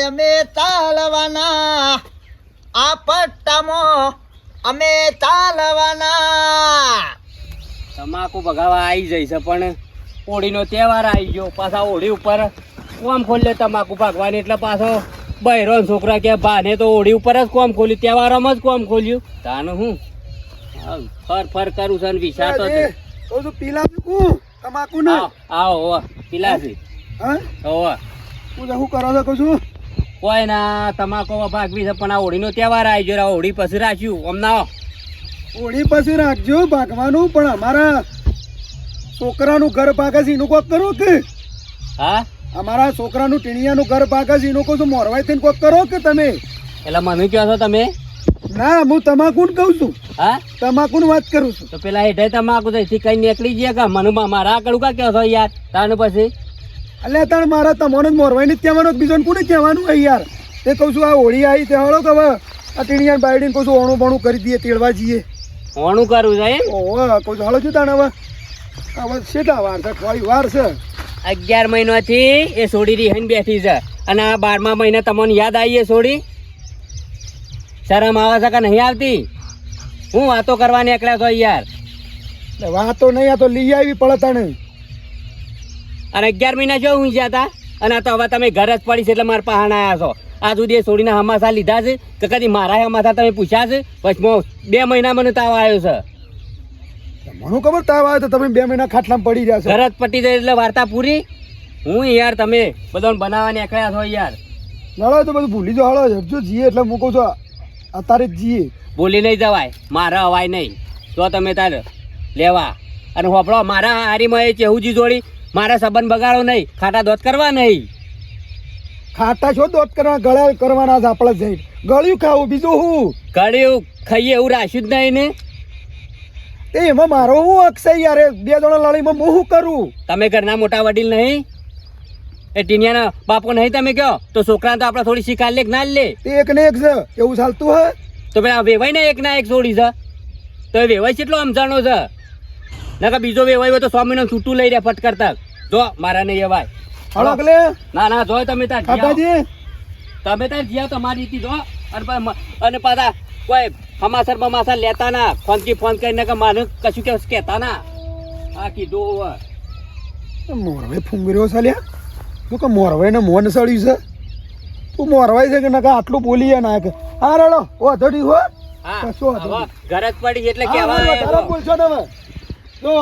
અમે ચાલવાના, આ પટ્ટામાં અમે ચાલવાના. તમાકુ ભગાવા આવી જઈ છે પણ હોળીનો તહેવાર આવી ગયો, પાછા હોળી ઉપર કોમ ખોલે તમાકુ ભાગવાની, એટલે પાછો બહેરો છોકરા કે બાને તો હોળી ઉપર જ કોમ ખોલ્યું, તહેવારોમાં જ કોમ ખોલ્યું. તાનું હું ફર કરું છે વિચારતો પીલા તમાકુ ને આવો પીલા છે. શું કરો છો કશું? કોઈ ના તમાકુ ભાગવી છે પણ આ હોળીનો તહેવાર આવી ગયો, હોળી પછી રાખ્યું. હમણાં હોળી પછી રાખજો ભાગવાનું, પણ અમારા છોકરાનું ઘર ભાગે છે એનું કોક કરો કે? હા, અમારા છોકરાનું ટીણિયાનું ઘર ભાગે છે એનું કહું છું, મોરવાઈ થઈને કોક કરો કે તમે? એટલે મને કહો છો તમે? ના, હું તમાકુ કહું છું. હા, તમાકુ ની વાત કરું છું. તો પેલા હેઠે તમાકુ થી કઈ નીકળી ગયા કા મને મારા આગળ કા કહો છો યાર? તાને પછી એટલે તાણ મારા તમને મોરવાઈ ને કહેવાનું, બીજો કોને કહેવાનું હોય યાર? એ કહું છું આ હોળી આવી તે હળો કે હવે આ ટીણિયા બાયડીને કહું છું ઓણું બોણું કરી દઈએ, તેડવા જઈએ. ઓણું કરવું છે? ઓહો, કહું છું હળો છું તાણ હવે શેટા વાર છે? થોડી વાર છે. 11 મહિનાથી એ સોડી રીહન બેઠી છે અને આ 12મા મહિને તમને યાદ આવી એ સોડી? શરમ આવે છે કે નહીં આવતી? હું વાતો કરવાની એકલા છો યાર? વાતો નહીં, આ તો લઈ આવી પડે તને. અને 11 મહિના જો હું જ્યાં હતા અને આ તો હવે તમે ઘર જ પડી છે એટલે મારા પહાણ આવ્યા છો. આ સુધી એ સોડીના હમાસા લીધા છે કે કદી મારા હમાસા તમે પૂછ્યા છે? પછી 2 મહિના મને તાવ આવ્યો છે. મને ખબર તાવ આવે તો તમે 2 મહિના ખાટલામાં પડી રહ્યા છો. ઘર જ પટી જાય એટલે વાર્તા પૂરી. હું યાર તમે બધાને બનાવવાની એકલા છો યાર. લડો તો બધું ભૂલી જાઓ, હળો જો જીએ એટલે મૂકો છો અત્યારે જ જીએ. બોલી નહીં જવાય, મારા અવાય નહીં તો તમે તાર લેવા. અને હોપડો મારા હારીમાં એ ચેહુજી જોડી મારા સંબંધ બગાડો નહીં, ખાટા દોત કરવા નહીં. ખાટા છો દોત કરવા? ગળ્યા કરવાના જ આપણે જઈ ગળ્યું ખાવું, બીજું હું ગળ્યું ખાઈએ એવું રાખ્યું જ નહીં ને. એમાં મારો હું અક્ષય યાર? 2 જણા લડીમાં હું શું કરું? તમે ઘરના મોટા વડીલ નહીં? એ ટીનિયાના બાપો નહીં તમે કહો તો છોકરાને તો આપણે થોડી શીખાડ લે ના લે. એક ને એક છે એવું ચાલતું હે? તો પેલા વેવાય ને એક ના એક છોડી છે તો એ વેવાય કેટલો સમજાણો છે? ના બીજો વેવાય હોય તો 100 મહિના છૂટું લઈ રહ્યા ફટકરતા. જો મારા નહીં એવાય. હળકલે ના જો તમે તાર ખાટાજી, તમે તાર જીયા તમારી હતી જો. અને પાછા કોઈ હમાસર બમાસર લેતા ના, ફોનથી ફોન કરીને કે માને કશું કે કહેતા ના. આ કીધું મોરવાઈ ફૂંગર્યો છે લ્યા. તું કે મોરવાઈ ને મોન સળ્યું છે? તું મોરવાઈ છે કે ના આટલું બોલીએ ના કે? હા રેડો ઓ ધડી હો. ઘર જ પડી એટલે કેવા બોલશો ને હવે? જો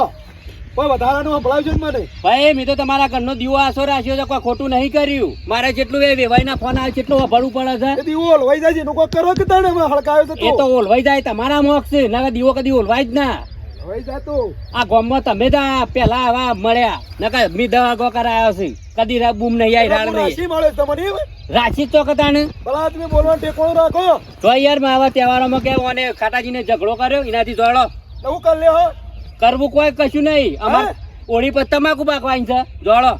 કોઈ વધારાનું સંભળાવજો જ મને. ભાઈ મેં તો તમારા ઘરનો દીવો આસો રાખ્યો છે, કોઈ ખોટું નહીં કર્યું. મારે જેટલું એ વેવાઈના ફોન આવે જેટલું ભરવું પડે છે. દીવો ઓલવાઈ જાય છે એનું કોઈ કરો કે તને હળકાયો તો? એ તો ઓલવાઈ જાય તમારા મોખ છે, ના દીવો કદી ઓલવાય જ ના. ઓલવાઈ જાય તો આ ગામમાં તમે તો પેલા આવા મળ્યા નકા મી દવા ગો કરાયો છે, કદી બૂમ નહીં આવી રાડ નહીં. રાશી મળે તમને રાશી તો કતાને ભલા તમે બોલવાનું ટેકોણું રાખો. તો યાર મેં આવા તહેવારોમાં કે ઓને ખાટાજીને ઝઘડો કર્યો એનાથી જોડો એવું કરી લે હો. કરવું કોઈ કશું નહીં. અમાર ઓળી પર તમાકુ પાકવાની છે જોડો.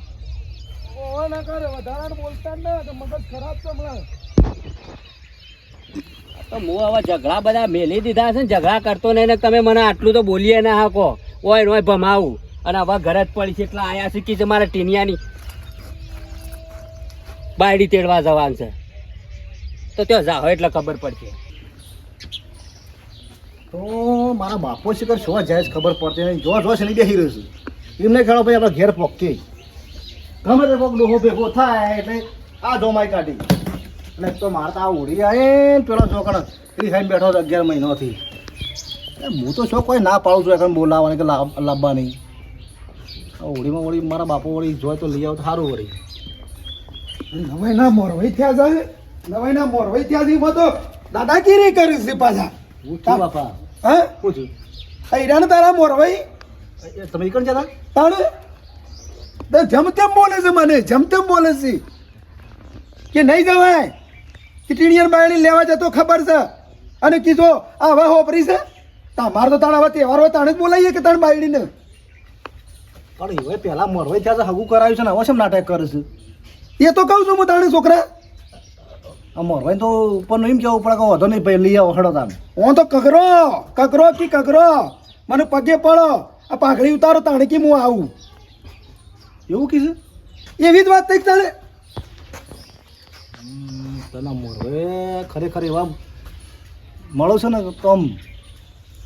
ના કરે વધારાનું બોલતા ને મગજ ખરાબ છે હમણાં. તો હું હવે ઝઘડા બધા મેલી દીધા છે ને, ઝઘડા કરતો નહીં ને તમે મને આટલું તો બોલીએ ના હાકો. ઓય નોય ભમાવું અને હવે ઘર જ પડી છે એટલે આયા શીખી છે મારા ટીનિયાની બાયડી તેડવા જવાનું છે. તો ત્યાં જાઓ એટલે ખબર પડશે. તો મારા બાપો શિખર શું જાય ખબર પડતી નહીં. જો છે નહીં બેસી રહ્યું છું એમને ખેડો ભાઈ આપણે ઘેર પોકી ગમે તે કોક ડોહો ભેગો થાય એટલે આ જોમાઈ કાઢી. અને તો મારે તો આ ઉડી આવે પેલો છોકરો એ ખાઈને બેઠો 11 મહિનાથી. હું તો શું કોઈ ના પાડું છું એકદમ બોલાવવાની કે લાવવાની. હોળીમાં વળી મારા બાપો વળી જોય તો લઈ આવ તો સારું વળી. નવાઈ ના મોરવાઈ થયા જાય, નવાઈ ના મોરવાઈ થયા છે. તો દાદાગીરી કરી છે પાછા. પૂછું બાપા, હા પૂછું હીરાને તારા મોરવાઈ તમે કોણ જતા તાણે જમ તેમ બોલે છે, મને જમ તેમ બોલે છે કે નહીં જવાય. ટીણીયર બાયણી લેવા જતો ખબર છે અને કીધો આ હવે હોપરી છે. તમારે તો તાણ હવે તહેવાર હોય તાણે જ બોલાવીએ કે તાણ બાયડીને. પણ હવે પહેલા મોરવાઈ થયા છે, હગું કરાવ્યું છે ને હવે શેમ નાટક કરે છે? એ તો કહું છું હું તાણે છોકરા. આ મોરવાઈ તો ઉપરનું એમ કેવું પડે કે વધો નહીં ભાઈ લઈ આવો હડો તાને. હું તો કકરો કી કકરો મને પગે પડો આ પાઘડી ઉતારો તાણે કે હું આવું એવું કીધું. એવી જ વાત થઈ તાણે તના મોરવે ખરેખર એવા મળો છે ને તો આમ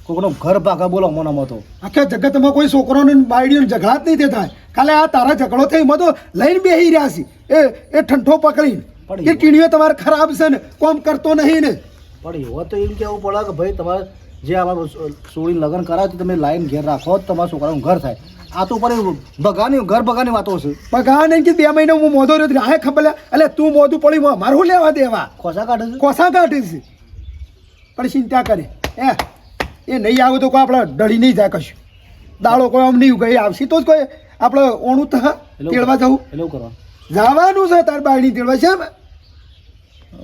કોકનો ઘર ભાગા બોલો મોનામાં તો આખા જગતમાં કોઈ છોકરોને બાયડીઓને ઝઘડા જ નહીં થતા કાલે આ તારા ઝઘડો થઈ એમાં તો લઈને બેસી રહ્યા છે એ ઠંઠો પકડીને પણ કે ટીણીઓ તમારે ખરાબ છે ને કોમ કરતો નહીં ને પણ એવો તો એમ કહેવું પડે કે ભાઈ તમારે જે આમાં સોળીને લગ્ન કરાવે તમે લાઈન ઘેર રાખો તો તમારા છોકરાનું ઘર થાય આ તો પર ઘર બગાની વાતો છે પગા નહીં કે 2 મહિને હું મોઢો રહ્યો હા ખબર લે એટલે તું મોઢું પડી મારું લેવા દેવા ખોસા કાઢે છે કોસા કાઢે છે પણ ચિંતા કરે એ નહીં આવે તો કોઈ આપણે ડળી નહીં જાય કશું દાડો કોઈ આમ નહીં ગઈ આવશે તો જ કોઈ આપણે ઓણું તેડવા જવું એટલે એવું કરવા જવાનું છે તાર બાયડી તેડવા છે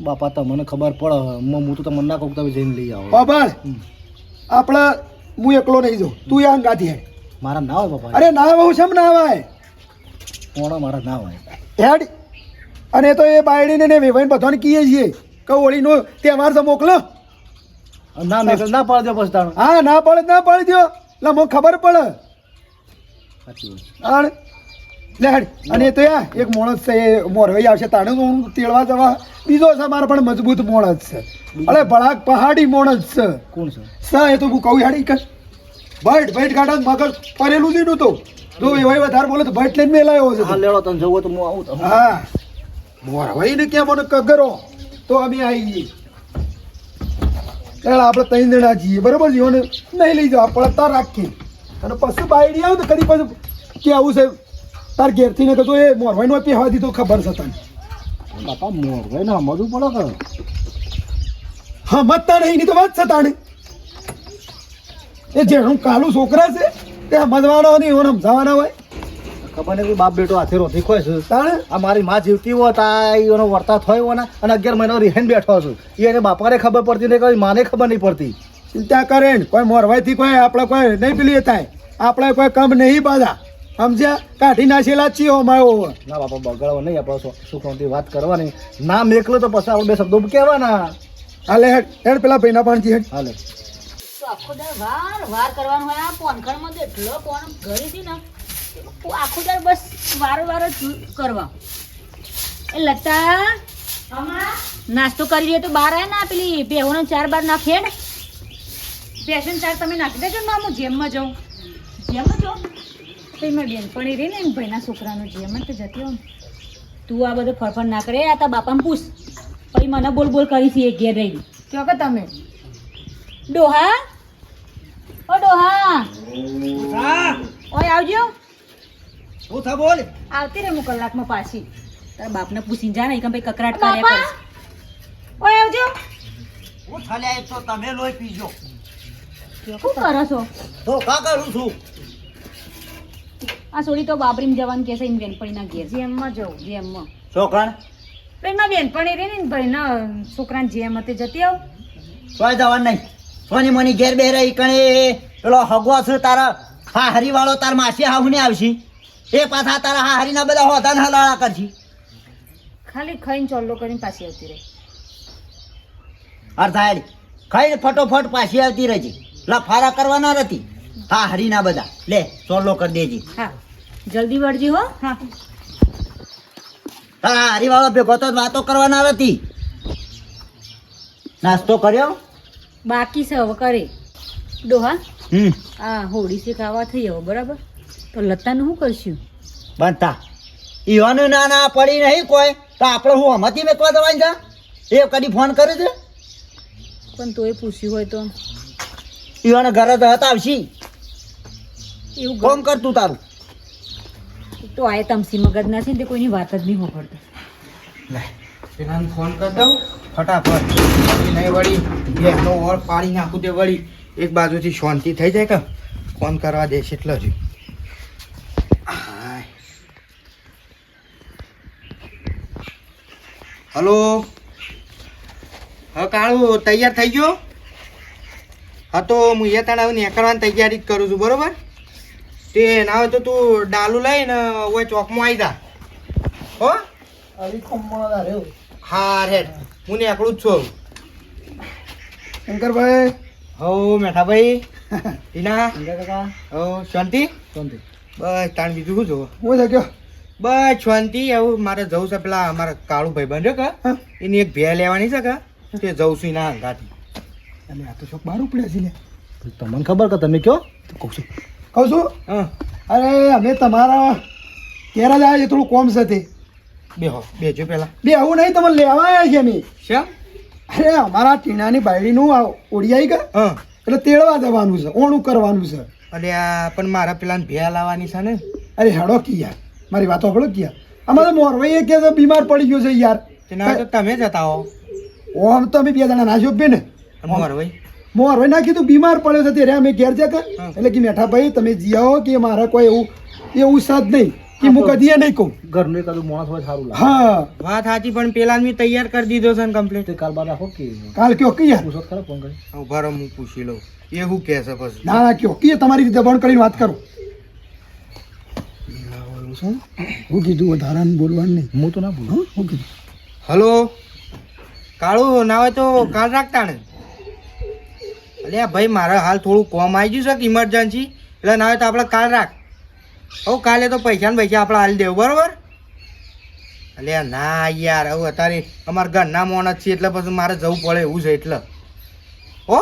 બાપા તમને ખબર પડે હું તો તમને ના કહું તમે જઈને લઈ આવો બાબા આપણે હું એકલો નહીં જાઉં તું એ અંગાથી હે મારા ના હોય બાપા અરે ના આવું છે ના આવાય મોડા મારા ના હોય હેડ અને તો એ બાયડીને ને વેવાઈને બધાને કહીએ છીએ કે હોળીનો તહેવાર છે મોકલો ના મેં ના પાડી દો પછી તાણ હા ના પાડી દો એટલે મને ખબર પડે સાચી વાત આણ લે હેડ અને તો યા એક માણસ છે એ મોરવાઈ આવશે તાણે હું તેડવા જવા બીજો છે મારો પણ મજબૂત માણસ છે અરે ભળાક પહાડી માણસ છે કોણ છે એ તો હું કહું હેડી કર ભઈટ ગાડા મગજ પરેલું દીધું તો જો એવાય વધારે બોલે તો ભઈટ લઈને મેલાયો છે હા લેડો તને જવું તો હું આવું તો હા મોરવાઈને કેમ મને કગરો તો અમે આવી જઈએ એટલે આપણે 3 જણા જઈએ બરોબર જીવન નહીં લઈ જાવ પડતા રાખીએ અને પછી બાયડી આવ તો કદી પછી કે આવું છે તાર ઘેરથી ને કહેતો એ મોરવાઈનો પહેવા દીધો ખબર છે તને બાપા મોરભાઈ ને સમજવું પડે કે સમજતા નહીં તો વાત છે તાણે એ જેનું કાલું છોકરા છે તે સમજવાનો નહીં એને સમજાવવાના હોય ખબર નહીં બાપ બેટો હાથે રોટી ખોય છે તાણે આ મારી માં જીવતી હોય તા એનો વર્તા થયો હોય ને અને 11 મહિનો રિહેન બેઠો છું એને બાપાને ખબર પડતી નહીં કઈ માને ખબર નહીં પડતી ચિંતા કરે ને કોઈ મોરવાઈથી કોઈ આપણે કોઈ નહીં પેલી થાય આપણે કોઈ કમ નહીં બાધા સમજ્યા કાઢી નાખેલા છીએ અમારો ના બાપા બગાડવા નહીં આપણે સુખથી વાત કરવાની ના મેકલો તો પછી આપણે 2 શબ્દો કહેવાના હાલે હેડ પેલા ભાઈના પાણથી હેડ હાલે તો આખો દર વાર કરવાનું હોય આ પોનખણમાં તો એટલો પોન ઘરે છે ને આખો દર બસ વાર જ કરવા એ લતા નાસ્તો કરી દે તો બહાર આવે ને પેલી બેહોનો 4 બાર નાખીએ ને પેશન 4 તમે નાખી દેજો ને હું જેમમાં જાઉં તો એમાં બેનપણી રહી ને એમ ભાઈના છોકરાનો જેમ તો જતી હોઉં તું આ બધું ફરફર ના કરે આ તા બાપાને પૂછ પછી મને બોલ કરી છે એક ઘેર રહી કહો કે તમે ડોહા ઓ ડોહા ઓય આવજો શું થા બોલ આવતી રે હું કલાકમાં પાછી તારા બાપને પૂછીને જા ને એકમ ભાઈ કકરાટ કર્યા કરે ઓય આવજો હું થાલે આય તો તમે લોહી પીજો શું કરો છો તો કા કરું છું આ સોડી તો બાબરીમ જવાનું કે છે એમ બેનપણીના ઘેર જેમમાં જવું જેમમાં છોકરા પેલા બેનપણી રહી ને ભાઈના છોકરાને જેમ હતી જતી આવ કોઈ જવાનું નહીં સોની મની ઘેર બે રહી કણે પેલો હગવો છે તારા હા હરીવાળો તાર માસી હાહુને આવશે એ પાછા તારા હા હરીના બધા હોતા હલાળા કરશે ખાલી ખાઈને ચોલ્લો કરીને પાછી આવતી રહી અર્થાયડ ખાઈને ફટોફટ પાછી આવતી રહેજે લફારા કરવાના નથી હા હરીના બધા લે સોલો કરી દેજે હા જલ્દી વળજી હો હા હા હરીવાળો ભેગો તો વાતો કરવાના નથી નાસ્તો કર્યો બાકી છે હવે કરે ડોહા હમ આ હોળી છે ખાવા થઈ હવે બરાબર તો લતાનું શું કરશું બનતા ઈવાનું ના પડી નહીં કોઈ તો આપણે હું હમતી મેકવા જવાની છે એ કદી ફોન કરે છે પણ તોય પૂછ્યું હોય તો ઈવાને ઘરે તો હતા આવશી એવું કોમ કરતું તારું તો આ તમસી મગજ ના છે ને તે કોઈની વાત જ નહીં હોભળતો પેલાને ફોન કરી દઉં ફટાફટ નહીં વળી ગેસનો ઓર પાડી નાખું તે વળી એક બાજુથી શાંતિ થઈ જાય કે ફોન કરવા દેશે એટલે જ હલો હા કાળું તૈયાર થઈ ગયો હા તો હું એ તણાવ નીકળવાની તૈયારી જ કરું છું બરોબર તે ના હોય તો તું ડાલું લઈને ઓય ચોકમાં આવી જા હો હા રેડ હું નીકળું જ છું શંકરભાઈ હો મેઠાભાઈ ટીના કાકા હો શાંતિ શાંતિ બસ તાણ બીજું શું જોવો હું છે કયો બસ શાંતિ. એવું મારે જવું છે પેલા અમારા કાળુ ભાઈબંધ છે કે હા. એની એક ભે લેવાની છે કે તે જવું છું એના હંગાથી. અને આ તો શોખ બહાર ઉપડ્યા છે લે. તમને ખબર કે તમે કયો તો કહું છું હા અરે અમે તમારા ઘેર જ આવ્યા છે, થોડું કોમ છે તે. બેજો પેલા. બે આવું નહીં, તમે લેવા આવ્યા છે અમે. શેમ? અરે અમારા ટીણાની બાયડીનું આ ઓળી આવી ગયા હા એટલે તેડવા જવાનું છે, ઓણું કરવાનું છે. અરે આ પણ મારા પેલા ભે લાવવાની છે ને. અરે હેડો કી યાર, મારી વાતો હળો કી યાર. અમારે મોરવાઈએ કે છે બીમાર પડી ગયો છે યાર. તેના તો તમે જતા હો. ઓમ તો અમે બે જણા નાશ્યો બે ને મોરભાઈ મોરવાઈ ના કીધું બીમાર પડ્યો છે ત્યારે અમે ઘેર જતા હા. એટલે કે મેઠા ભાઈ તમે જી આવો કે મારે કોઈ એવું સાથ નહીં કે હું કદી નહીં કહું. ઘરનું એકાદું માણસ હોય સારું લાગે. હા વાત સાચી પણ પેલા મેં તૈયાર કરી દીધો છે ને કમ્પ્લીટ. તે કાલ બાદ રાખો કે કાલ કયો કી યાર. પૂછો ખરા ફોન કરી. ઉભા રહો હું પૂછી લઉં એ શું કહે છે પછી. ના ના કયો કી તમારી રીતે બંધ કરીને વાત કરો. હું કીધું વધારાને બોલવાનું નહીં. હું તો ના ભૂલું. હં? હું કીધું હલો કાળુ ના હોય તો કાલ રાખતા ને. અલ્યા ભાઈ મારે હાલ થોડું કોમ આવી ગયું છે કે ઇમરજન્સી એટલે ના હોય તો આપણે કાલ રાખ. હવે કાલે તો પૈસા ને પૈસા આપણે હાલ દેવું બરોબર. અલ્યા ના યાર હવે અત્યારે અમારા ઘરના માણસ છે એટલે પછી મારે જવું પડે એવું છે એટલે. હો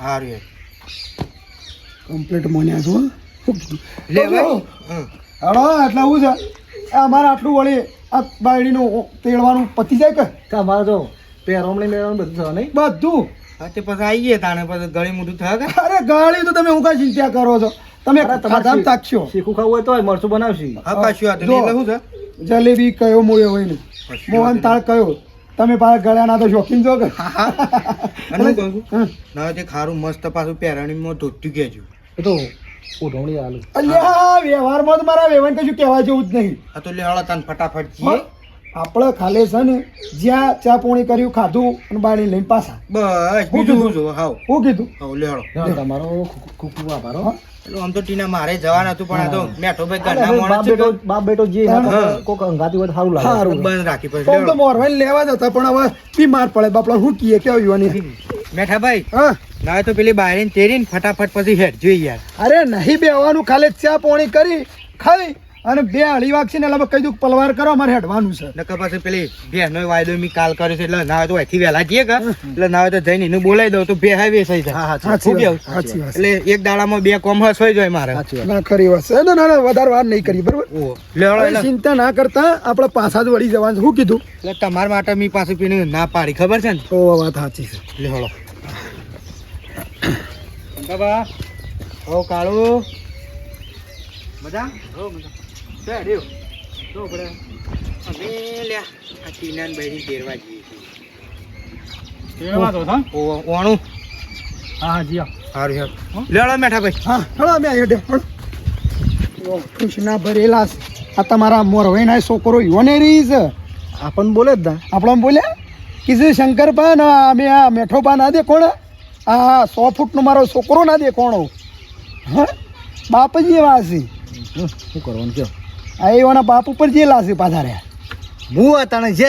સારું યાર. કમ્પ્લીટ મોન્યા છો. હું કીધું લે ભાઈ. હં. હળો એટલે હું છે આ અમારે આટલું વળી આ બાયડીનું તેડવાનું પતી જાય કે કે અમારે તો પહેરવણી મેળવણી બધું થવા નહીં. બધું. હા તે પછી આવી ગયા તાણે પછી ગળી મોટું થયા કે. અરે ગાળી તો તમે હું કાંઈ ચિંતા કરો છો, તમે અરે તમારે ખાધામાં તાકશો. શીખું ખાવું હોય તો મરચું બનાવશી. હા કશું વાંધો નહીં. એટલે શું છે જલેબી કયો મોયો હોય નહીં, મોહન થાળ કયો. તમે પાછા ગળ્યાના તો શોખીન છો કે. અને હું કહું છું હં. ના હોય તે ખારું મસ્ત પાછું પહેરણીમાં ધોત્યું કહેજો. એ તો ઉઢવણી આલુ. અલ્યા વ્યવહારમાં તો મારા વ્યવહાર કશું કહેવા જેવું જ નહીં. હા તો લે હળો તને ફટાફટ હં? જઈએ. આપણે ખાલે છે ને જ્યાં ચા પોણી કર્યું ખાધું અને બાળી લઈને પાછા. બસ હું બીજું કીધું? શું જો હાવ હું કીધું હાવ લે હળો. તમારો ખૂબ ખૂબ આભાર હો. એટલે આમ તો ટીના મારે જવાનું હતું પણ આ તો મેઠો ભાઈ ઘરના અરે માણસ છે તો બાપ બેટો જે હા. કોક અંગાતી હોય તો સારું લાગે. સારું. બંધ રાખી પછી તો લે હળો. મોરવાઈ લેવા જ હતા પણ હવે બીમાર પડે બાપડા શું કીએ કેવું યુવાની. મેઠા ભાઈ હા ના હોય તો પેલી બાયરીને તેરીને ફટાફટ પછી હેડ જોઈ યાર. અરે નહીં બેવાનું, ખાલી ચા પોણી કરી ખાઈ અને બે અઢી વાગશે ને એટલે કહી દઉં પલવાર કરો અમારે હેડવાનું છે. નકર પછી પેલી ભેનો વાયદો મેં કાલ કર્યો છે એટલે ના હોય તો અહીંથી વહેલા જઈએ કે એટલે ના હોય તો જઈને એને બોલાવી દઉં તો બે હાઈવે થઈ જાય. હા, સાચી શું વાત, કેવું? સાચી વાત. એટલે એક દાડામાં બે કોમ હસવાઈ જાય મારે. સાચી વાત. ના ખરી વાત છે. ના ના વધારે વાર નહીં કરી બરોબર. ઓહો. લે હળો હવે એટલે ચિંતા ના કરતા આપણે પાછા જ વળી જવાનું. શું કીધું? એટલે તમારા માટે મેં પાછું પીને ના પાડી ખબર છે ને. ઓ વાત સાચી છે. લે હળો. બાબા હો કાળુ મજા હો મજા છે રેવ તો પડે અમે લ્યા આ ટીનાન બૈરી તેરવા જઈએ છીએ. ઓ ઓણું હા જી હા. સારું યાર. લે હળો મેઠા ભાઈ. હા હળો અમે અહીંયા હેડે. હળો. કૃષ્ણા ભરેલા છે. આ તમારા મોરવાઈના છોકરો યોને રહી છે. આપણ બોલે જ ના. આપણે બોલ્યા કીધું શંકરપા ને અમે આ મેઠોપા ના દે કોણ આ 100 ફૂટનો મારો છોકરો ના દે કોણો. હા બાપ જ એવા છે. શું કરવાનું કયો. આ એવાના બાપ ઉપર જેલા છે પાછા રહ્યા. હું તાણે જે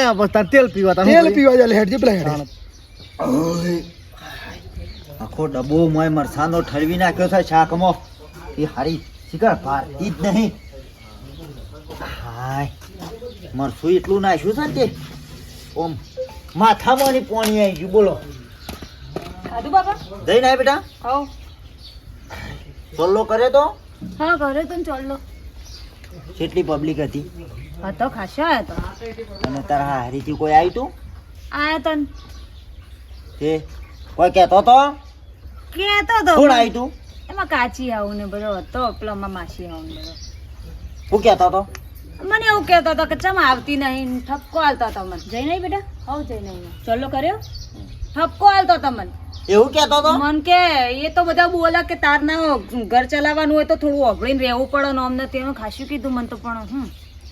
તેલ પીવા તાણે તેલ પીવા જાય હેડ જે પેલા હેડ. આખો ડબ્બો મોય મરસાનો ઠરવી નાખ્યો છે શાકમાં. એ હારી શિકાર ભારતી જ નહીં. હાય મરસું એટલું નાખ્યું છે ને તે ઓમ માથામાં પોણી આવી ગયું. બોલો ખાધું બાપા? જઈને આય બેટા. હાઉ. સોલ્લો કરે તો હા ઘરે તો ચાલો. કેટલી પબ્લિક હતી હા તો ખાસા આયા તો. અને તારા હારીથી કોઈ આવ્યું તું આયા તન તે કોઈ કહેતો તો કહેતો તો કોણ આવ્યું તું એમાં કાચી આવું ને બધો હતો પેલામાં માસી આવું ને બધો. હું કહેતો તો મને એવું કહેતો હતો કે ચમ આવતી નહીં ને ઠપકો હાલતો હતો મને. જઈ નહીં બેટા? હવ જઈ નહીં. ચાલો કર્યો ઠપકો હાલતો હતો મને. એવું કહેતો તો મન કે એ તો બધા બોલા કે તાર ના ઘર ચલાવવાનું હોય તો થોડું ઓગળીને રહેવું પડે ને અમને તેનું ખાસું કીધું મને તો પણ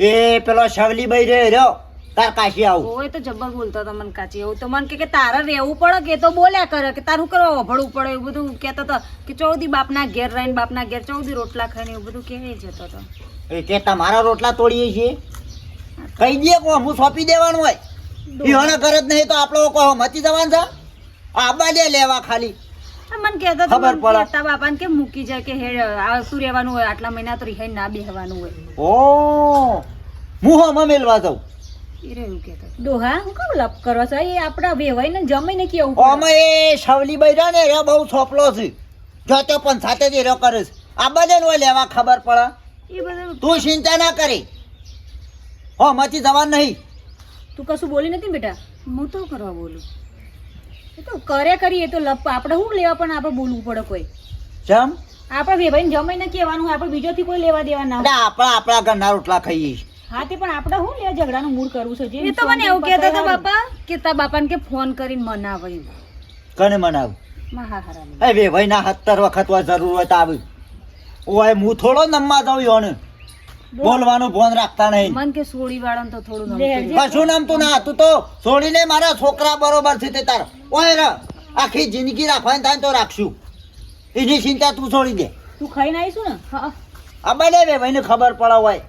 એ પેલો શવલી ભાઈ રહ્યો તાર કાશી આવું ઓય તો જબ્બર બોલતો હતો મને કાચી એવું તો મને કે તારે રહેવું પડે કે એ તો બોલ્યા કરે કે તારું કરવા ઓભળવું પડે એવું બધું કહેતો હતો કે ચૌદી બાપના ઘેર રહીને બાપના ઘેર ચૌદી રોટલા ખાઈને એવું બધું કહે જતો હતો. એ કે તમારા રોટલા તોડીએ છીએ કહી દે કો હું સોંપી દેવાનું હોય પીવાના કરે જ નહીં તો આપણો કો મતી જવાનું છે આબા લે લેવા ખાલી મને કહેતો હતો ખબર પડે. કહેતા બાપાને કે મૂકી જાય કે હેડ આવતું રહેવાનું હોય આટલા મહિના તો રિહાઈ ના બેહવાનું હોય. ઓ હું હોમાં મેલવા જાઉં ડોહા હું કેમ લપ કરવા છે એ આપણા વેવાઈને જમીને કેવું પડે. ઓમાં એ શવલી બૈરા ને એ બહુ છોપલો છે જો તો પણ સાથે જ એરો કરે છે આ બધે નો લેવા ખબર પડે એ બધું તું ચિંતા ના કરી હોમાંથી જવાનું નહીં તું કશું બોલી નથી બેટા. હું તો કરવા બોલું એ તો કરે કરી એ તો લપ આપણે શું લેવા પણ આપણે બોલવું પડે કોઈ ચમ આપણે વેવાઈને જમીને કહેવાનું આપણે બીજોથી કોઈ લેવા દેવા ના એટલે આપણા ઘરના રોટલા ખાઈએ છીએ. હા તે પણ આપણે શું લેવા ઝઘડાનું મૂળ કરવું છે જે એ તો મને એવું કહેતા હતા બાપા કે તાર બાપાને કે ફોન કરીને મનાવે એમ. કને મનાવું માં હા હારા એ વેવાઈ ના 70 વખત હોય જરૂર હોય તો આવી ઓય હું થોડો નમવા જાઉં યોને બોલવાનું ફોન રાખતા નહીં મન કે સોળી વાળાને તો થોડું લે, નમતું. જે- કશું નામતું ના તું તો છોડીને મારા છોકરા બરોબર છે તે તાર ઓય ર આખી જિંદગી રાખવાની થાય તો રાખશું એની ચિંતા તું છોડી દે તું ખાઈને આવીશું ને હા આ બને વેવાઈને ખબર પડે હોય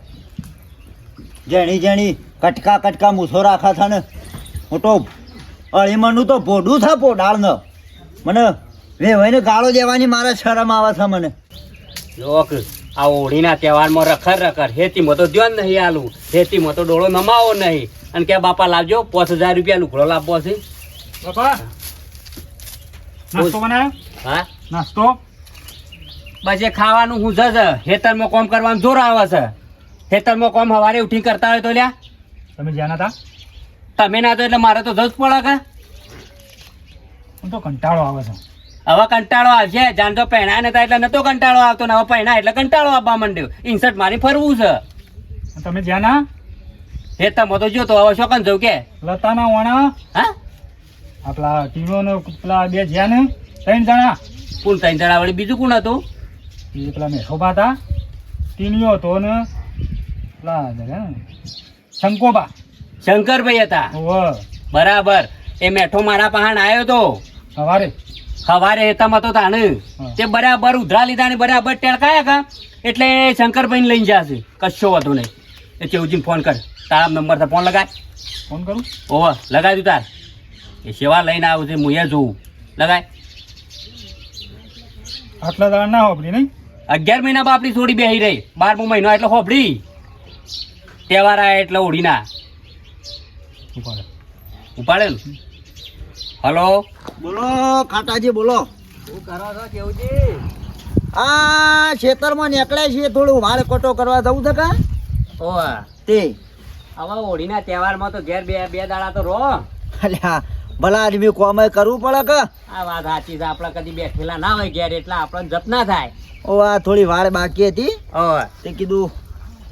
જેણી જેણી કટકા કટકા મૂછો રાખા છે ને મોટો અળીમણનું તો પોડું છે પોડાળ ન મને વેવાઈને ગાળો દેવાની મારે શરમ આવે છે મને લોક આ હોળીના તહેવારમાં રખર રખર હેતીમાં તો ધ્યાન નહીં આલું હેતીમાં તો ડોળો નમાવો નહીં અને કે બાપા લાવજો 5000 રૂપિયા લુકડો લાવવો છે બાપા નાસ્તો બનાવ્યો હા નાસ્તો બસ એ ખાવાનું હું છે હેતરમાં કોમ કરવાનું જોર આવે છે હેતરમાં કોમ સવારે ઉઠી કરતા હોય તો લ્યા તમે જ્યાં હતા તમે ના તો એટલે મારે તો જજ પડે કે હું તો કંટાળો આવે છે હવે કંટાળો આવશે જાણ તો પહેણા નતા એટલે નતો કંટાળો આવતો ને હવે પહેણા એટલે કંટાળો આવવા માંડ્યો ઇન્સર્ટ મારી ફરવું છે અને તમે જ્યાં ના હેતરમાં તો જો તો હવે શોકન જવું કે લતાના વણા હા આપલા ટીનો ને પેલા બે જ્યાં ને 3 જણા કોણ ત્રણ જણા વળી બીજું કોણ હતું એ પેલા મેઠોબા હતા ટીનિયો હતો ને પેલા શંકોબા શંકરભાઈ હતા ઓવ બરાબર એ મેઠો મારા પહાણ આવ્યો તો સવારે સવારે હેતામાં તો તાને હા. તે બરાબર ઉધરા લીધા ને બરાબર ટેળકાયા કા એટલે શંકરભાઈ લઈને જશે કશો વાંધો નહીં એ ચેવજીને ફોન કર તારા નંબર ફોન લગાય ફોન કરું ઓહ લગાય તું તાર એ સેવા લઈને આવું છે હું એ જોઉં લગાય આટલા દાડા ના હોપડી નહીં 11 મહિના બાપડી છોડી બેહી રહી 12મો મહિનો એટલે હોપડી તહેવાર આયા એટલે ઓઢીના ઉપાડે ઉપાડે ને હલો બોલો ખાટાજી બોલો આ ખેતરમાં નીકળ્યા છીએ થોડું વાળ કટો કરવા જવું છે કા ઓહ તે હવે ઓઢીના તહેવારમાં તો ઘેર બે દાડા તો રહો અલ્યા ભલા આદમી કોમે કરવું પડે કે આ વાત સાચી છે આપણે કદી બેઠેલા ના હોય ઘેર એટલે આપણને જપ ના થાય ઓ આ થોડી વાળ બાકી હતી ઓહ તે કીધું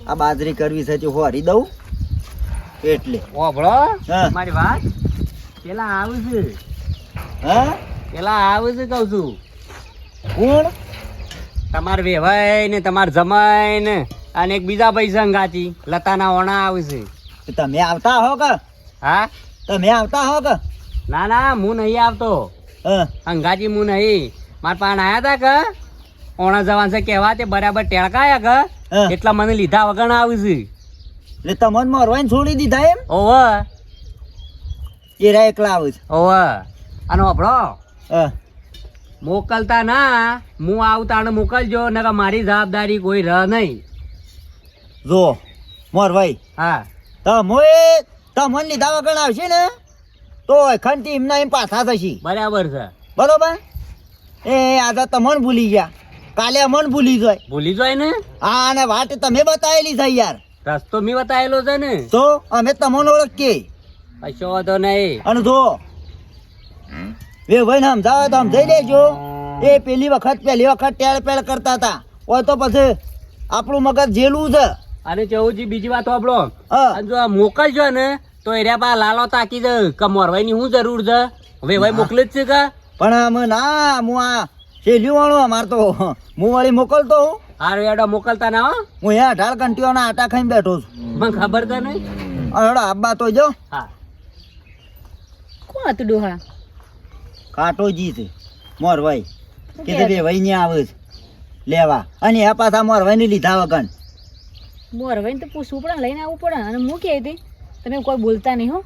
આ બાજરી કરવી છે તે હોરી દઉં એટલે ઓભળો હા. મારી વાત પેલા આવું છે હા પેલા આવું છે કહું છું કોણ તમાર વેવાઈ ને તમાર જમાઈ ને અને એક બીજા ભાઈ સંગાતી લતાના ઓણા આવે છે તમે આવતા હો કે હા તમે આવતા હો કે ના ના હું નહીં આવતો હા અંગાજી હું નહીં મારા પાન આયા તા કે ઓણા જવાન છે કેવા તે બરાબર ટેળકાયા કે હા. એટલા મને લીધા વગર ના આવી છે એટલે તમને મરવાઈને છોડી દીધા એમ ઓવ એ રા એકલા આવે છે ઓવ અને ઓભળો હા મોકલતા ના હું આવતા ને મોકલજો નકર મારી જવાબદારી કોઈ રહ નહીં જો મોરભાઈ હા તમને લીધા વગર આવશે ને તો ખંતી એમના એમ પાછા થશે બરાબર છે બરોબર એ આજે તમને ભૂલી ગયા કાલે અમને ભૂલી જાય ભૂલી જાય ને હા અને વાત તમે બતાવેલી છે યાર રસ્તો મેં બતાવેલો છે ને તો અમે તમને ઓળખીએ કશો વાંધો નહીં અને જો એ ભાઈ ને સમજાવે તો સમજાઈ દેજો એ પહેલી વખત ટેળ પેળ કરતા હતા હોય તો પછી આપણું મગજ જેલું છે અને ચૌજી બીજી વાત સાંભળો હા. અને જો આ મોકલજો ને તો એર્યા બા લાલો તાકી દે કે મોરવાઈની શું જરૂર છે હવે ભાઈ મોકલે જ છે કે પણ આમ ના હું આ શેલ્યું વાળું અમાર તો હું વળી મોકલતો હું હારું એડો મોકલતા ના હો અહીંયા 18 ઘંટીઓના આટા ખાઈને બેઠો છું મને ખબર તો નહીં હડો આબા તો જો હા કોણ હતું ડોહા કાંટોજી છે મોરભાઈ કીધું બે ભાઈ ને આવે છે લેવા અને આ પાછા મોરભાઈ ને લીધા વગર મોરવાઈને તો પૂછવું પડે લઈને આવવું પડે અને હું કહે હતી તમે કોઈ બોલતા નહીં હો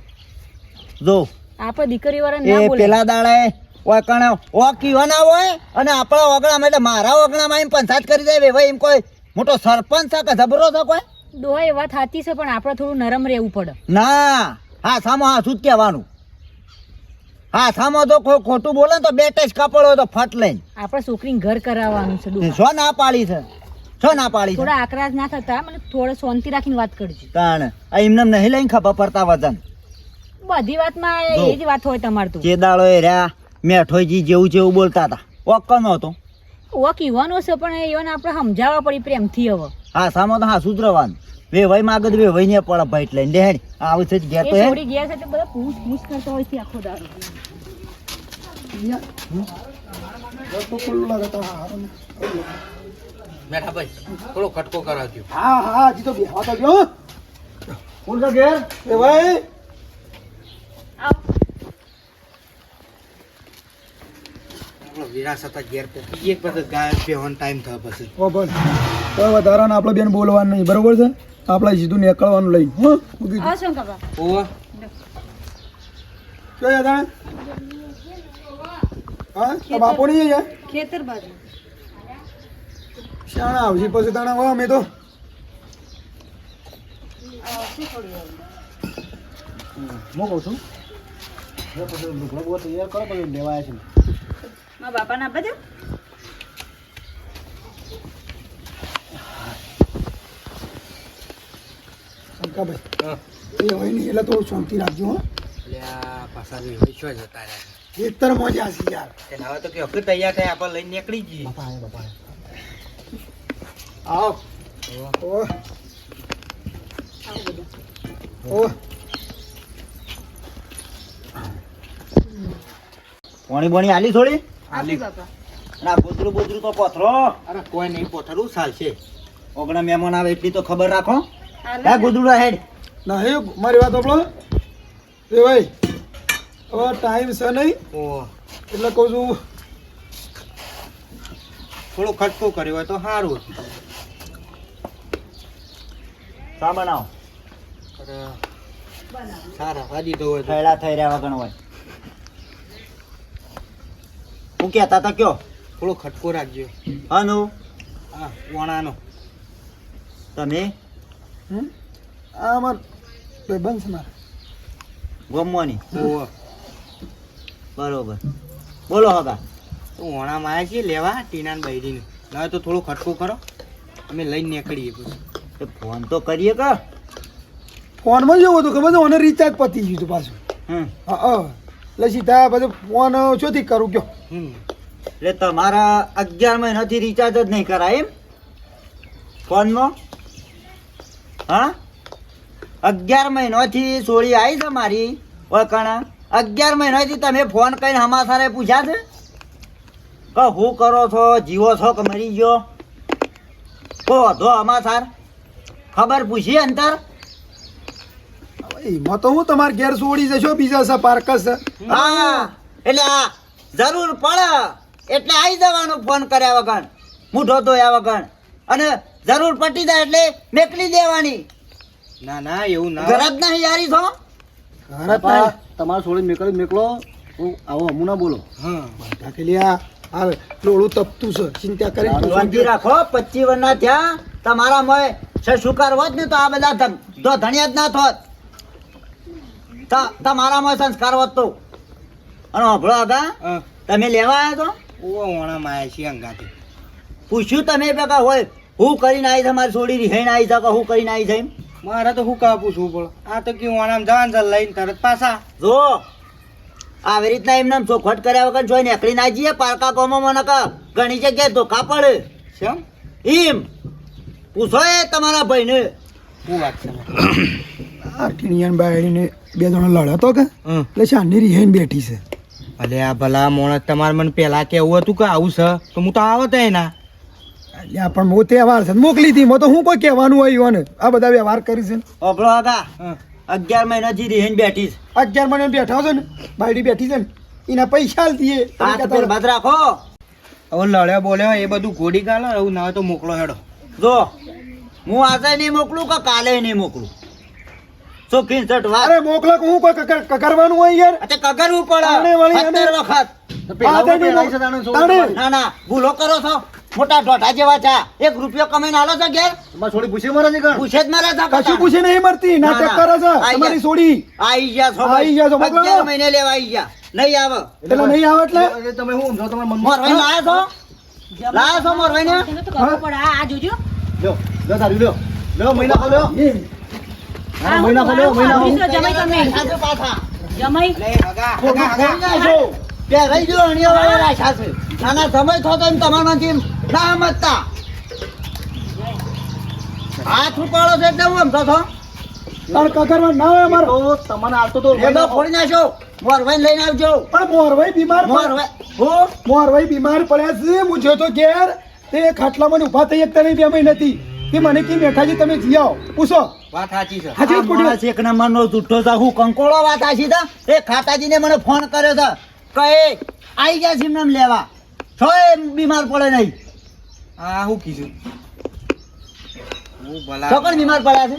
જો આપણે દીકરી વાળા ના એ બોલે પેલા દાડાએ ઓકણે ઓકીઓ ના હોય અને આપણા ઓગણામાં એટલે મારા ઓગણામાં એમ પંચાયત કરી દે ભાઈ એમ કોઈ મોટો સરપંચ છે કે જબરો છે કોઈ ડોહા એ વાત સાચી છે પણ આપણે થોડું નરમ રહેવું પડે. ના હા સામો હા શું જ કહેવાનું હા સામો તો ખોટું બોલે ને તો બે ટેસ્ટ કાપડ હોય તો ફટ લઈને આપણે છોકરીને ઘર કરાવવાનું છે ડોહા. શું ના પાડી છે શું ના પાડી છે થોડા આકરાજ ના થતા મને થોડો શાંતિ રાખીને વાત કરજો. તાણ આ એમને નહીં લઈને ખબર પડતા વજન બધી વાતમાં જો. એ જ વાત હોય તમારે તો. જે દાડો એ રહ્યા મેઠોઈજી જેવું જેવું બોલતા હતા ઓક્કનો હતો ઓ કીવાનો છે પણ એને આપણે સમજાવવા પડી પ્રેમથી હવે. હા સામો તો હા સુધરવાનું વેવાઈ માગત વેવાઈ ને પડે ભાઈ લઈને લે હેડ આવું છે જ ઘેર તો એ હે છોડી ગયા છે એટલે બધા પૂછ પૂછ કરતા હોય છે આખો દાડો. તો ખુલ્લું લાગે તો હારું ને. બેઠા ભાઈ થોડો ખટકો કરાવજો. હા હા હજી તો બેહવા તો જો કોણ છે ઘેર એ ભાઈ આપણો વિરાસત ઘેર પહોંચી એક પછી ગાય બેહવાનો ટાઈમ થયો પછી. ઓ બોલ તો વધારાને આપણે બેન બોલવાનું નહીં બરોબર છે આપણે સીધું નીકળવાનું લઈ હો ઉભી હા શંકર બા ઓવા શું યાદ હા તો બાપો નહીં જાય ખેતર બાજુ શાણા આવશે પછી તાણા હો અમે તો હું કહું છું જો પછી લુગડો બહુ તૈયાર કરો પછી લેવા આવ્યા છે મારા બાપાને આપવા દો. શંકાભાઈ એ હોય નહીં એટલે થોડું શાંતિ રાખજો હો એટલે આ પાછા બી શું જતા રહ્યા ખેતર મજા છે યાર તેને હવે તો કે વખત તૈયાર થાય આપણે લઈને નીકળી જઈએ. આવો ઓ ઓ પાણી બોણી આલી થોડી આપી બાપા. ના ગોદરું બોદરું તો પથરો અરે કોઈ નહીં પોથરું ચાલશે. ઓગણા મહેમાન આવે એટલી તો ખબર રાખો હાલો હે ને. ગોદરું હેડ ના હે મારી વાત આપણો એ ભાઈ હવે ટાઈમ છે નહીં ઓવા એટલે કહું છું થોડો ખટકો કર્યો હોય તો સારું. શા બનાવો અરે સારા વાદી તો હોય તો થયેલા થઈ રહ્યા વગણ હોય હું કહેતા તા કયો થોડો ખટકો રાખજો. હનુ હા વણાનો તમે આ અમાર ભાઈ બંધ છે મારે ગમવાની ઓવા બરોબર બોલો હગા તો વણામાં આવ્યા છીએ લેવા ટીનાને બૈરીને ના તો થોડો ખટકો કરો અમે લઈને નીકળીએ પછી. એ ફોન તો કરીએ કે ફોનમાં જેવું હતું ખબર છે મને રિચાર્જ પતી ગયું હતું પાછું હમ હા એટલે સીધા પછી ફોન ચોથી કરું કયો એટલે તમારા 11 મહિનાથી રિચાર્જ જ નહીં કરાય એમ ફોનમાં હા 11 મહિનાથી સોળી આવી છે મારી ઓળખાણા 11 મહિનાથી તમે ફોન કરીને હમાસારે પૂછ્યા છે કે હું કરો છો જીવો છો કે મરી ગયો કો વધો હમાસાર ખબર પૂછી અંતર એમાં તો હું તમારે ઘેર છોડી જશો બીજા છે પાર્કસ છે હા એટલે આ જરૂર પડે એટલે આવી જવાનું ફોન કર્યા વગર મૂઠો ધોયા વગર અને જરૂર પટી જાય એટલે મેકલી દેવાની ના ના એવું ના ગરજ નહીં યારી છો ઘરે બાપા, તમારે છોડી મેકલો હું આવો હમું ના બોલો હા ઢાકેલી આવે લોળું તપતું છે ચિંતા કરી શાંતિ રાખો 25 વર્ષના થયા તમારા મોય છે શુકાર હોત ને તો આ બધા ધણિયા જ ના થોત તમારા મોય સંસ્કાર હોત તો અને હભળો હતા હા તમે લેવા આવ્યા તો ઓવા વણામાં આવ્યા છીએ અંગાથી. પૂછ્યું તમે ભેગા હોય હું કરીને આવી તમારી છોડી રિહાઈને આવી શકો હું કરીને આવી જાય મારે તો શું કાં પૂછવું પડે આ તો કેવું વણામાં જવાનું છે લઈને તરત પાછા. જો આવી રીતના એમને ચોખવટ કર્યા વગર જોઈ નીકળી ના જઈએ પારકા કોમો મને ઘણી જગ્યાએ ધોકા પડે કેમ એમ પૂછો એ તમારા ભાઈને શું વાત છે આ ટીણિયાન બાયડીને બે જણા લડ્યા તો કે એટલે શાની રિહાઈને બેઠી છે ભલે આ ભલા મોણસ તમારે મને પહેલા કેવું હતું કે આવું છે તો હું તો આવત એના એટલે પણ હું તહેવાર છે મોકલી હતી તો હું કોઈ કહેવાનું હોય ને આ બધા વ્યવહાર કરી છે ઓબળો આગા 11 મહિનાથી રિહાઈને બેઠી છે 11 મને બેઠા છે ને બાયડી બેઠી છે ને એના પૈસા દઈએ હાથ પર બાદ રાખો હવે લડ્યો બોલ્યો એ બધું ઘોડી ગાલો એવું ના હોય તો મોકલો હેડો. જો હું આજે નહીં મોકલું કે કાલે નહીં મોકલું ચોખ્ખી સટ વાત અરે મોકલો કે હું કોઈ કરવાનું હોય યાર અચ્છા કગરવું તાણે વળી પડે અને- 17 વખત તો પેલા આ ઉપર તાણે પેલા છે તાણે છોડી તાણે. દેવાની. ના ના ભૂલો કરો છો મોટા ઢોઢા જેવા છે 1 રૂપિયો કમાઈને આલો છો ઘેર તમારે છોડી પૂછી મરે છે પૂછે જ મારે કશું પૂછે નહીં મરતી નાટક ના. કરે છે આઈ તમારી જા. છોડી આઈ ગયા છો આઈ ગયા છો, મોકલો. 11 મહિને લેવા આઈ ગયા નહીં આવે પેલા નહીં આવે એટલે એટલે તમે શું સમજો તમારા મનમાં મોરવાઈ લાયા છો લાયા છો મોરવાઈને તને તો કરવું પડે આ જોજો લ્યો લ્યો તારી લ્યો લ્યો મહિના ખો લ્યો આ મહિના ખો લ્યો મહિના ખો હું જમાઈ તમે આજે પાછા જમાઈ લે હગા હગા હગા નાખો પહેરાઈ ગયો અણિયો વાળો રાખ્યા છે આના સમય થતો એમ તમારામાંથી ના સમજતા હાથ ઉપાડો છે એટલે હું સમજો છો તાર કગરવા ના હોય અમારે તો તમને આવતો તો એનો ફોડી નાખ્યો મોરવાઈને લઈને આવજો પણ મોરભાઈ બીમાર મોરભાઈ બીમાર પડ્યા છે હું જોતો ઘેર તે ખાટલામાં ઊભા થઈ શકતા નહીં 2 મહિનાથી કે મને કે મેઠાજી તમે જી આવો પૂછો વાત સાચી છે હાજી આ માણસ એક નંબરનો જુઠ્ઠો છે હું કંકોળો વાત આછી તા એ ખાતાજીને મને ફોન કર્યો છે કહે આઈ ગયા છે એમને લેવા છો એ બીમાર પડે નહીં આ હું કીધું હું ભલા તો પણ બીમાર પડ્યા છે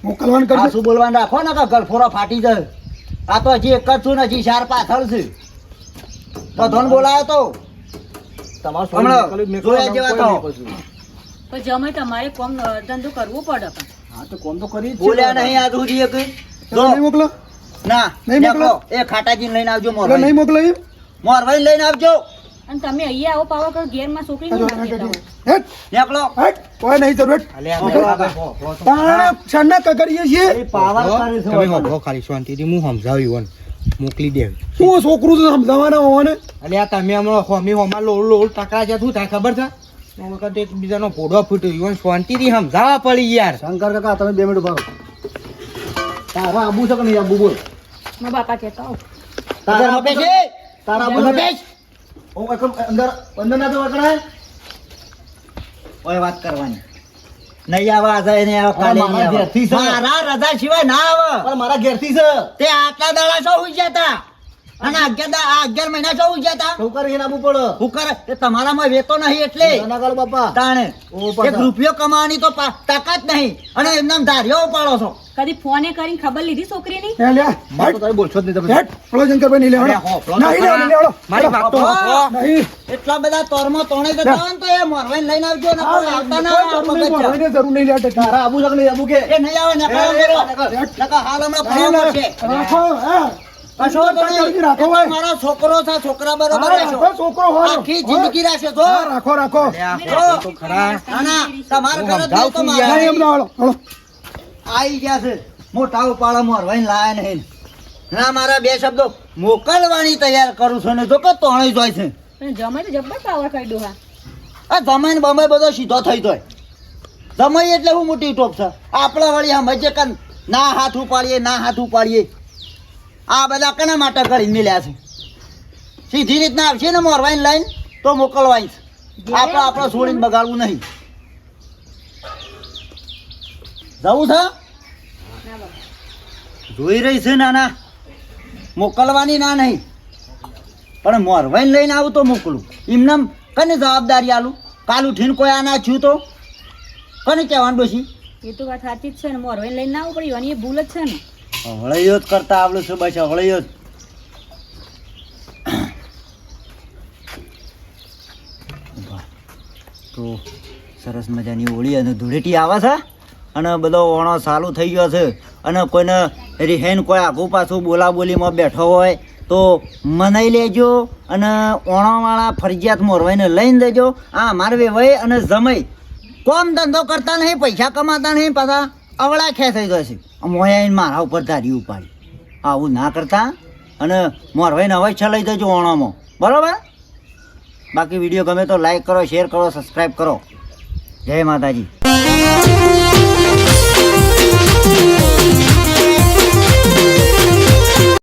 મોકલવાનું આ કરજો શું બોલવાનું રાખો ને કે ગલફોરો ફાટી જાય આ તો હજી એક જ છું ને હજી 4 પાછળ છે તો ધન બોલાયો તો તમારો હમણાં જોયા જેવા તો. પણ જમાઈ તમારે કોમ ધંધો કરવો પડે પણ હા તો કોમ તો કરી જ છે બોલ્યા નહીં આજ સુધી એક પેલો નહીં મોકલો ના નહીં મોકલો. દેખો, એ ખાટાજીને લઈને આવજો પેલો નહીં મોરવાઈ મોકલો એમ મોરવાઈને લઈને આવજો અને તમે અહીંયા આવો પાવા કર ઘેરમાં છોકરી નહીં નાખી દઉં. હેટ નીકળો હેટ કોઈ નહીં જરૂર હેટ. અલે આ હગા હો હો તો તાણે છાણના કગરીએ છીએ એ પાવર કરે છે તમે હો ખાલી શાંતિથી હું સમજાવ્યું મોકલી દે હું છોકરું તો સમજાવવાના હોવાને અલે આ તમે હમણાં હોમી હોમાં લોલ ટકરા છે શું થાય ખબર છે એ વખત એકબીજાનો ફોડો ફૂટ્યો ઈવન શાંતિથી સમજાવવા પડી યાર શંકર કાકા તમે 2 મિનિટ ઉભા રહો તારા આબુ છે કે નહીં આબુ બોલ મારા બાપા કહેતા હોવ. તારા આપે છે તારા આબુ બોલો છે બેસ. ઓ એકમ અંદર ના તો વકડાય ઓય વાત કરવાની નહીં આવે આજે નહીં આવે કાલે મારા નહીં આવે. ઘેરથી છે. મારા રજા સિવાય ના આવે પણ મારા ઘેરથી છે તે આટલા દાડા શું હોઈ ગયા તા અને 11 મહિના શું હોઈ ગયા તા શું કરે એને આબુ પડે હું કરે તે તમારામાં વેતો નહીં એટલે ના કરો બાપા તાણે ઓ પાછા. 1 રૂપિયો કમાવાની તો તાકાત નહીં અને એમનામ ધાર્યો ઉપાડો છો કદી ફોને કરીને ખબર લીધી છોકરીની હે લે મારે તો તારે બોલશો જ નહીં તમે હેટ પેલો શંકરભાઈ નહીં અરે લેવાનો હો, પેલો નહીં લેવાનો નહીં લેવાનો મારી વાત તો હો. નહીં એટલા બધા તોરમાં તોણે જતા હોય ને તો એ મોરવાઈને લઈને આવજો ને કોઈ આવતા ના કોઈ જરૂર નહીં, પગથિયા. મોરભાઈને જરૂર નહીં લેવા ટેકા. તારા આબુ છે કે નહીં આબુ કે એ નહીં આવે નકળો મેરો. નકર હાલ હમણાં ફરવા મળશે. રાખો હે કશો તો નહીં. રાખો એ તો ભાઈ. મારો છોકરો છે છોકરા બરોબર હા, રહેશો. રાખો છોકરો હોય. આખી જિંદગી રહેશે તો હા, રાખો રાખો અલે આ હો તો ખરા ના ના તમારે હું ઘરે જ સમજાવું નહીં તો છું મારે. યાર. નહીં એમ ના હાલો, હાલો. આઈ ગયા છે મોટા ઉપાડો મોરવાઈને લાયા નહીં ના મારા 2 શબ્દો મોકલવાની તૈયાર કરું છું ને જો કે તોણે જોય છે પણ જમાઈ તો જબ્બર પાવર કરી દો હા આ જમાઈને બમાઈ બધો સીધો થઈ જાય જમાઈ એટલે હું મોટી ટોપ છે આપણા વળી આમ હજે કન ના હાથ ઉપાડીએ ના હાથ ઉપાડીએ આ બધા કના માટે કરીને મિલ્યા છે સીધી રીતના આવશે ને મોરવાઈને લઈને તો મોકલવાની છે આપણે છોડીને બગાડવું નહીં જવું છે જોઈ રહી છે નાના મોકલવાની ના નહીં પણ મોરવાઈને લઈને આવું તો મોકલું એમને કને જવાબદારી આલું કાલ ઉઠીને કોઈ આ ના થયું તો કને કહેવાનું ડોશી એ તો વાત સાચી જ છે ને મોરવાઈને લઈને ના આવવું પડ્યું અને એ ભૂલ જ છે ને હવળૈયો જ કરતા આવડું છે બસ હવળૈયો જ તો સરસ મજાની હોળી અને ધૂળેટી આવે છે અને બધો ઓણો ચાલુ થઈ ગયો છે અને કોઈને રિહેન કોઈ આઘું પાછું બોલાબોલીમાં બેઠો હોય તો મનાઈ લેજો અને ઓણાવાળા ફરજિયાત મોરવાઈને લઈને દેજો આ મારે વેવાઈ અને જમાઈ કોમ ધંધો કરતા નહીં પૈસા કમાતા નહીં પાછા અવળા ખે થઈ જશે મોયા મારા ઉપર ધારી ઉપાડી આવું ના કરતા અને મોરવાઈને અવશ્ય લઈ દેજો ઓણામાં બરાબર બાકી વિડીયો ગમે તો લાઈક કરો શેર કરો સબસ્ક્રાઈબ કરો જય માતાજી